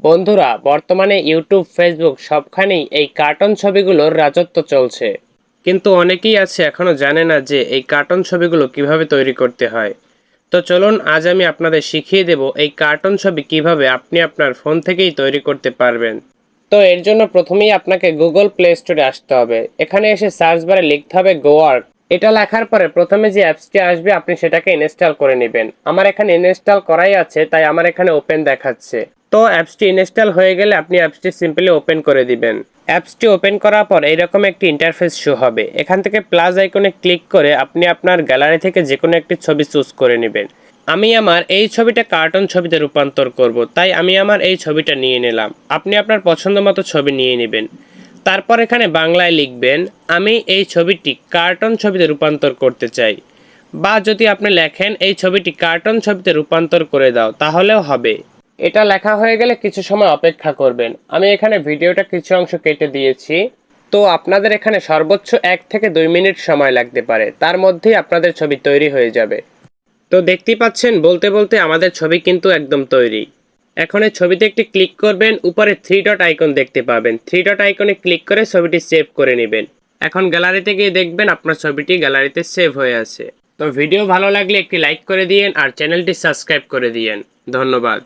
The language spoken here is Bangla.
বন্ধুরা, বর্তমানে ইউটিউব, ফেসবুক সবখানেই এই কার্টুন ছবিগুলোর রাজত্ব চলছে। কিন্তু অনেকেই আছে এখনো জানে না যে এই কার্টুন ছবিগুলো কিভাবে তৈরি করতে হয়। তো চলুন আজ আমি আপনাদের শিখিয়ে দেব এই কার্টুন ছবি কিভাবে আপনি আপনার ফোন থেকেই তৈরি করতে পারবেন। তো এর জন্য প্রথমেই আপনাকে গুগল প্লে স্টোরে আসতে হবে। এখানে এসে সার্চ বারে লিখতে হবে গোয়ার্ক। এটা লেখার পরে প্রথমে যে অ্যাপসটি আসবে আপনি সেটাকে ইনস্টল করে নেবেন। আমার এখানে ইনস্টল করাই আছে, তাই আমার এখানে ওপেন দেখাচ্ছে। তো অ্যাপসটি ইনস্টল হয়ে গেলে আপনি অ্যাপসটি সিম্পলি ওপেন করে দিবেন। অ্যাপসটি ওপেন করার পর এইরকম একটি ইন্টারফেস শো হবে। এখান থেকে প্লাস আইকনে ক্লিক করে আপনি আপনার গ্যালারি থেকে যে কোনো একটি ছবি চুজ করে নেবেন। আমি আমার এই ছবিটা কার্টুন ছবিতে রূপান্তর করব, তাই আমি আমার এই ছবিটা নিয়ে নিলাম। আপনি আপনার পছন্দ মতো ছবি নিয়ে নেবেন। তারপর এখানে বাংলায় লিখবেন আমি এই ছবিটি কার্টুন ছবিতে রূপান্তর করতে চাই, বা যদি আপনি লেখেন এই ছবিটি কার্টুন ছবিতে রূপান্তর করে দাও তাহলেও হবে। এটা লেখা হয়ে গেলে কিছু সময় অপেক্ষা করবেন। আমি এখানে ভিডিওটা কিছু অংশ কেটে দিয়েছি। তো আপনাদের এখানে সর্বোচ্চ 1 থেকে 2 মিনিট সময় লাগতে পারে, তার মধ্যেই আপনাদের ছবি তৈরি হয়ে যাবে। তো দেখতেই পাচ্ছেন বলতে বলতে আমাদের ছবি কিন্তু একদম তৈরি। এখন এই ছবিতে একটি ক্লিক করবেন, উপরে 3 ডট আইকন দেখতে পাবেন। 3 ডট আইকনে ক্লিক করে ছবিটি সেভ করে নেবেন। এখন গ্যালারিতে গিয়ে দেখবেন আপনার ছবিটি গ্যালারিতে সেভ হয়ে আছে। তো ভিডিও ভালো লাগলে একটি লাইক করে দিয়েন আর চ্যানেলটি সাবস্ক্রাইব করে দিয়েন। ধন্যবাদ।